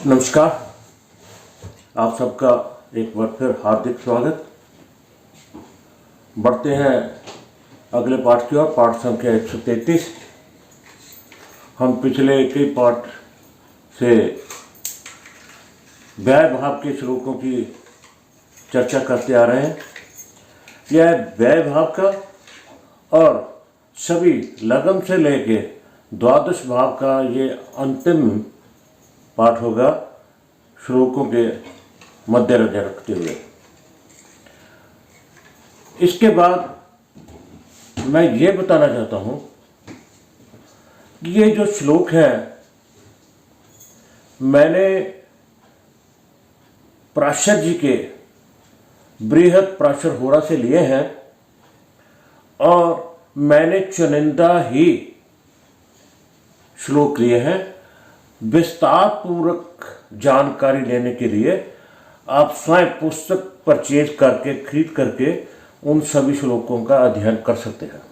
नमस्कार। आप सबका एक बार फिर हार्दिक स्वागत। बढ़ते हैं अगले पाठ की ओर, पाठ संख्या 133। हम पिछले कई पाठ से व्यय भाव के श्लोकों की चर्चा करते आ रहे हैं। यह व्यय भाव का और सभी लगन से लेके द्वादश भाव का ये अंतिम पाठ होगा, श्लोकों के मद्देनजर रखते हुए। इसके बाद मैं ये बताना चाहता हूँ कि ये जो श्लोक है मैंने पराशर जी के बृहद पराशर होरा से लिए हैं और मैंने चुनिंदा ही श्लोक लिए हैं। विस्तार पूर्वक जानकारी लेने के लिए आप स्वयं पुस्तक परचेज करके खरीद करके उन सभी श्लोकों का अध्ययन कर सकते हैं।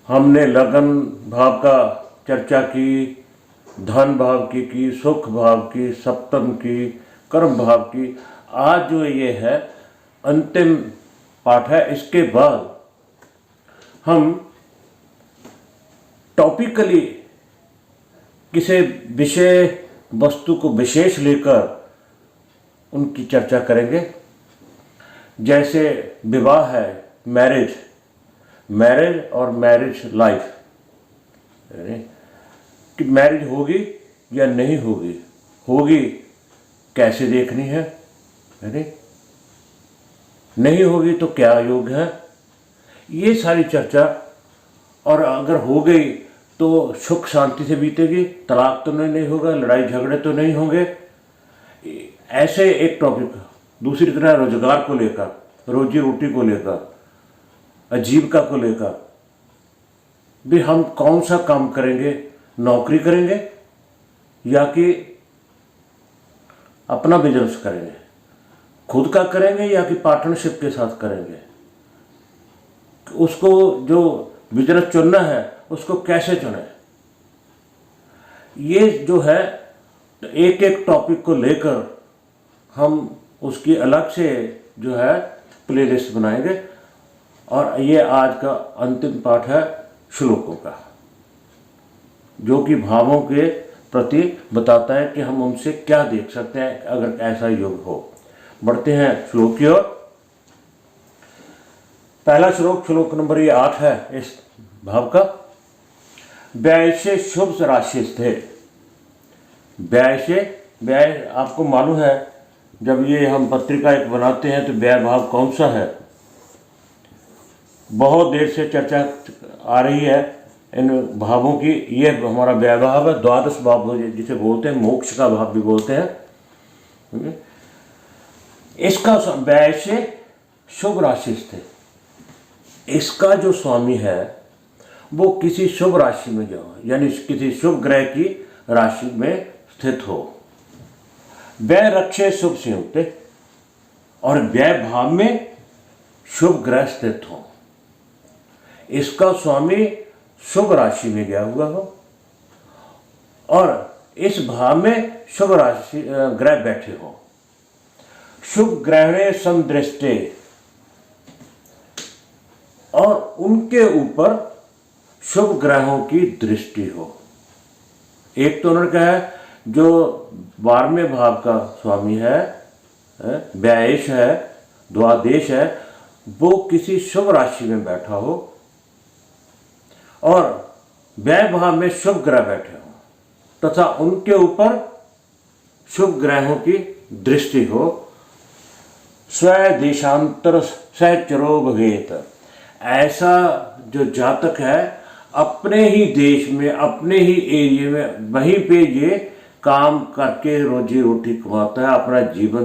हमने लगन भाव का चर्चा की, धन भाव की, सुख भाव की, सप्तम की, कर्म भाव की। आज जो ये है अंतिम पाठ है। इसके बाद हम टॉपिकली किसी विषय वस्तु को विशेष लेकर उनकी चर्चा करेंगे। जैसे विवाह है, मैरिज और मैरिज लाइफ, कि मैरिज होगी या नहीं होगी, होगी कैसे देखनी है, नहीं होगी तो क्या योग है, ये सारी चर्चा। और अगर हो गई तो सुख शांति से बीतेगी, तलाक तो नहीं होगा, लड़ाई झगड़े तो नहीं होंगे। ऐसे एक टॉपिक। दूसरी तरह रोजगार को लेकर, रोजी रोटी को लेकर, आजीविका को लेकर भी हम कौन सा काम करेंगे, नौकरी करेंगे या कि अपना बिजनेस करेंगे, खुद का करेंगे या कि पार्टनरशिप के साथ करेंगे। उसको जो बिजनेस चुनना है उसको कैसे चुने, ये जो है एक एक टॉपिक को लेकर हम उसकी अलग से जो है प्लेलिस्ट बनाएंगे। और ये आज का अंतिम पाठ है श्लोकों का, जो कि भावों के प्रति बताता है कि हम उनसे क्या देख सकते हैं अगर ऐसा योग हो। बढ़ते हैं श्लोक की ओर। पहला श्लोक, श्लोक नंबर ये 8 है इस भाव का। व्यय से शुभ राशि थे। व्यय आपको मालूम है, जब ये हम पत्रिका एक बनाते हैं तो व्यय भाव कौन सा है, बहुत देर से चर्चा आ रही है इन भावों की। ये हमारा व्यय भाव है, द्वादश भाव जिसे बोलते हैं, मोक्ष का भाव भी बोलते हैं। इसका व्यय से शुभ राशि थे, इसका जो स्वामी है वो किसी शुभ राशि में जाओ, यानी किसी शुभ ग्रह की राशि में स्थित हो। व्यय रक्षे शुभ संयुक्ते, और व्यय भाव में शुभ ग्रह स्थित हो। इसका स्वामी शुभ राशि में गया हुआ हो और इस भाव में शुभ राशि ग्रह बैठे हो। शुभ ग्रहणे समदृष्टे, और उनके ऊपर शुभ ग्रहों की दृष्टि हो। एक तो उन्होंने कहा है जो 12वें भाव का स्वामी है, व्ययेश है, द्वादेश है, वो किसी शुभ राशि में बैठा हो और व्यय भाव में शुभ ग्रह बैठे हो तथा उनके ऊपर शुभ ग्रहों की दृष्टि हो। स्वदेशांतर सहचरो भवेत, ऐसा जो जातक है अपने ही देश में, अपने ही एरिया में, वहीं पे ये काम करके रोजी रोटी कमाता है, अपना जीवन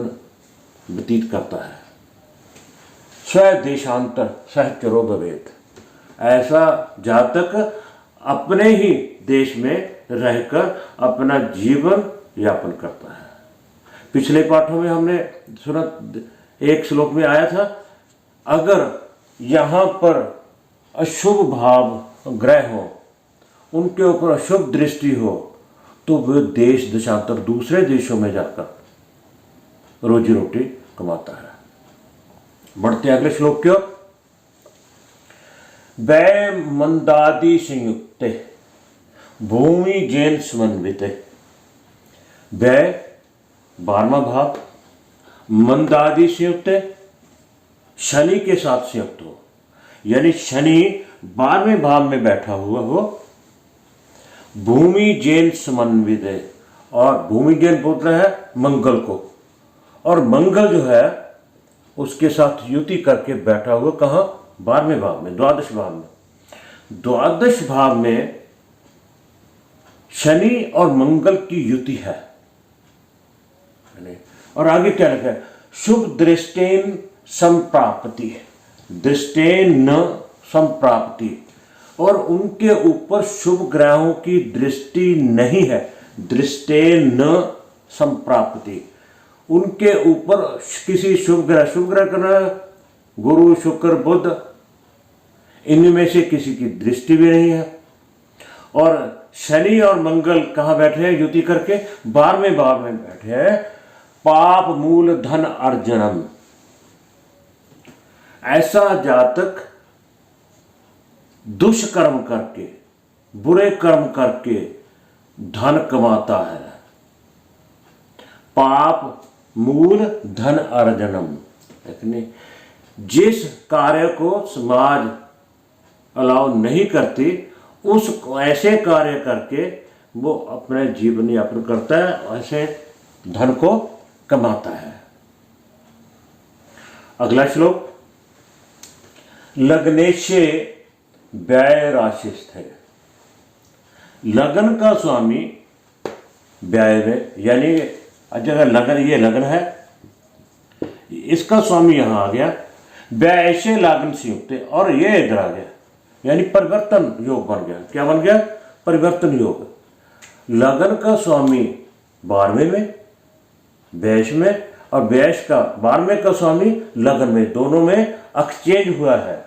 व्यतीत करता है। स्वदेशांतर सहचरो भवेत, ऐसा जातक अपने ही देश में रहकर अपना जीवन यापन करता है। पिछले पाठों में हमने सुना, एक श्लोक में आया था, अगर यहाँ पर अशुभ भाव ग्रह हो, उनके ऊपर अशुभ दृष्टि हो तो वह देश देशांतर दूसरे देशों में जाकर रोजी रोटी कमाता है। बढ़ते अगले श्लोक की ओर। वै मंदादि संयुक्ते भूमि जैन समन्विते। वै 12वां भाव, मंदादि संयुक्ते शनि के साथ संयुक्त हो, यानी शनि 12वें भाव में बैठा हुआ हो। भूमि जैन समन्वित है, और भूमि जैन बोल रहा है मंगल को, और मंगल जो है उसके साथ युति करके बैठा हुआ कहाँ? 12वें भाव में, द्वादश भाव में। द्वादश भाव में शनि और मंगल की युति है। और आगे क्या लिखा है? शुभ दृष्टेन संप्राप्ति, दृष्टेन न संप्राप्ति, और उनके ऊपर शुभ ग्रहों की दृष्टि नहीं है। दृष्टेन न संप्राप्ति, उनके ऊपर किसी शुभ ग्रह करना, गुरु शुक्र बुध, इनमें से किसी की दृष्टि भी नहीं है। और शनि और मंगल कहाँ बैठे हैं? युति करके 12वें भाव में बैठे हैं। पाप मूल धन अर्जनम, ऐसा जातक दुष्कर्म करके, बुरे कर्म करके धन कमाता है। पाप मूल धन अर्जनम, देखने जिस कार्य को समाज अलाउ नहीं करती, उस ऐसे कार्य करके वो अपने जीवन यापन करता है, ऐसे धन को कमाता है। अगला श्लोक। लग्नेशे व्यय राशिस्थ है। लगन का स्वामी व्यय में, यानी अगर लगन, ये लगन है, इसका स्वामी यहां आ गया, व्यय से लगन से युक्त है, और ये इधर आ गया, यानी परिवर्तन योग बन गया। क्या बन गया? परिवर्तन योग। लगन का स्वामी 12वें में, व्यय में, और व्यय का 12वें का स्वामी लगन में, दोनों में एक्सचेंज हुआ है।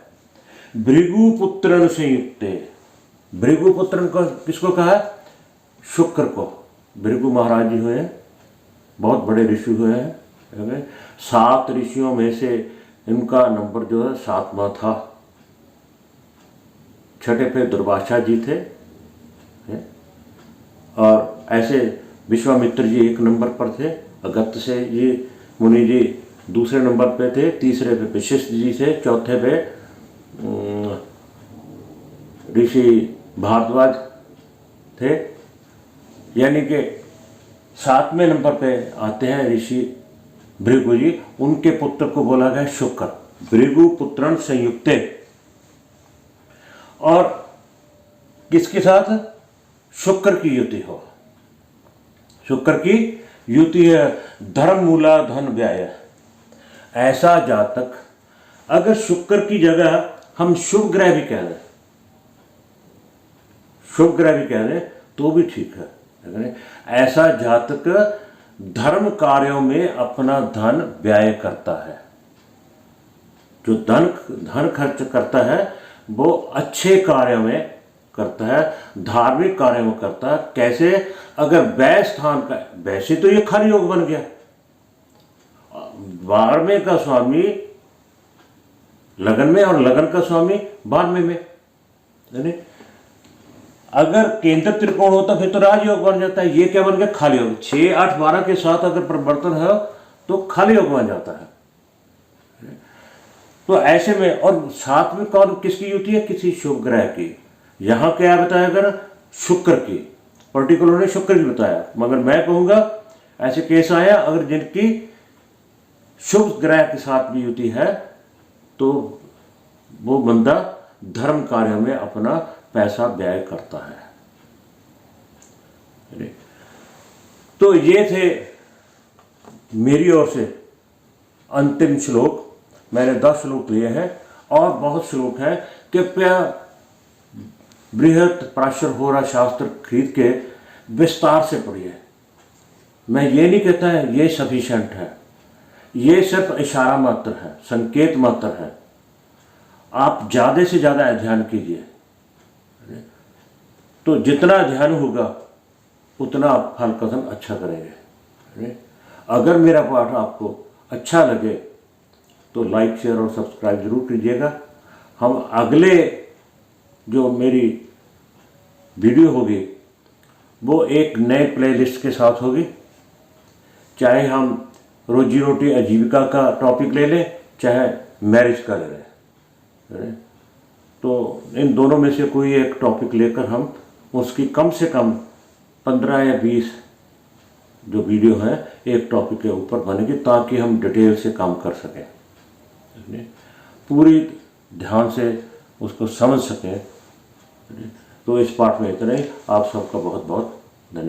भृगुपुत्रन से युक्त। भृगुपुत्रन को किसको कहा? शुक्र को। भृगु महाराज जी हुए हैं, बहुत बड़े ऋषि हुए हैं। 7 ऋषियों में से इनका नंबर जो है 7वां था। छठे पे दुर्वासा जी थे, और ऐसे विश्वामित्र जी 1 नंबर पर थे, अगत्य से ये मुनि जी दूसरे नंबर पे थे, तीसरे पे वशिष्ठ जी थे, चौथे पे ऋषि भारद्वाज थे, यानी कि 7वें नंबर पे आते हैं ऋषि भृगु जी। उनके पुत्र को बोला गया शुक्र। भृगु पुत्रन संयुक्ते, और किसके साथ? शुक्र की युति हो। शुक्र की युति है। धर्म मूला धन व्यय। ऐसा जातक, अगर शुक्र की जगह हम शुभ ग्रह भी कह दें, शुभ ग्रह भी कह दें तो भी ठीक है। ऐसा जातक धर्म कार्यों में अपना धन व्यय करता है। जो धन खर्च करता है वो अच्छे कार्यों में करता है, धार्मिक कार्यों में करता है। कैसे? अगर व्यय स्थान का, वैसे तो ये खल योग बन गया। 12वें का स्वामी लगन में, और लगन का स्वामी 12वें में, यानी अगर केंद्र त्रिकोण होता फिर तो राजयोग बन जाता है। ये क्या बन गया? खल योग। 6, 8, 12 के साथ अगर परिवर्तन है तो खल योग बन जाता है। तो ऐसे में, और साथ में कौन किसकी युति है? किसी शुभ ग्रह की। यहां क्या बताया? अगर शुक्र की, पर्टिकुलर ने शुक्र की बताया, मगर मैं कहूंगा ऐसे केस आया अगर जिनकी शुभ ग्रह के साथ भी युति है तो वो बंदा धर्म कार्यों में अपना पैसा व्यय करता है। तो ये थे मेरी ओर से अंतिम श्लोक। मैंने 10 श्लोक लिए हैं, और बहुत श्लोक हैं। कृपया बृहत पराशर होरा शास्त्र खरीद के विस्तार से पढ़िए। मैं ये नहीं कहता है ये सफिशिएंट है, ये सिर्फ इशारा मात्र है, संकेत मात्र है। आप ज़्यादा से ज़्यादा अध्ययन कीजिए, तो जितना अध्ययन होगा उतना फल कथन अच्छा करेंगे। अगर मेरा पाठ आपको अच्छा लगे तो लाइक शेयर और सब्सक्राइब जरूर कीजिएगा। हम अगले जो मेरी वीडियो होगी वो एक नए प्लेलिस्ट के साथ होगी। चाहे हम रोजी रोटी आजीविका का टॉपिक ले लें, चाहे मैरिज का ले लें, तो इन दोनों में से कोई एक टॉपिक लेकर हम उसकी कम से कम 15 या 20 जो वीडियो हैं एक टॉपिक के ऊपर बनेगी, ताकि हम डिटेल से काम कर सकें, पूरी ध्यान से उसको समझ सकें। तो इस पाठ में इतना ही। आप सबका बहुत बहुत धन्यवाद।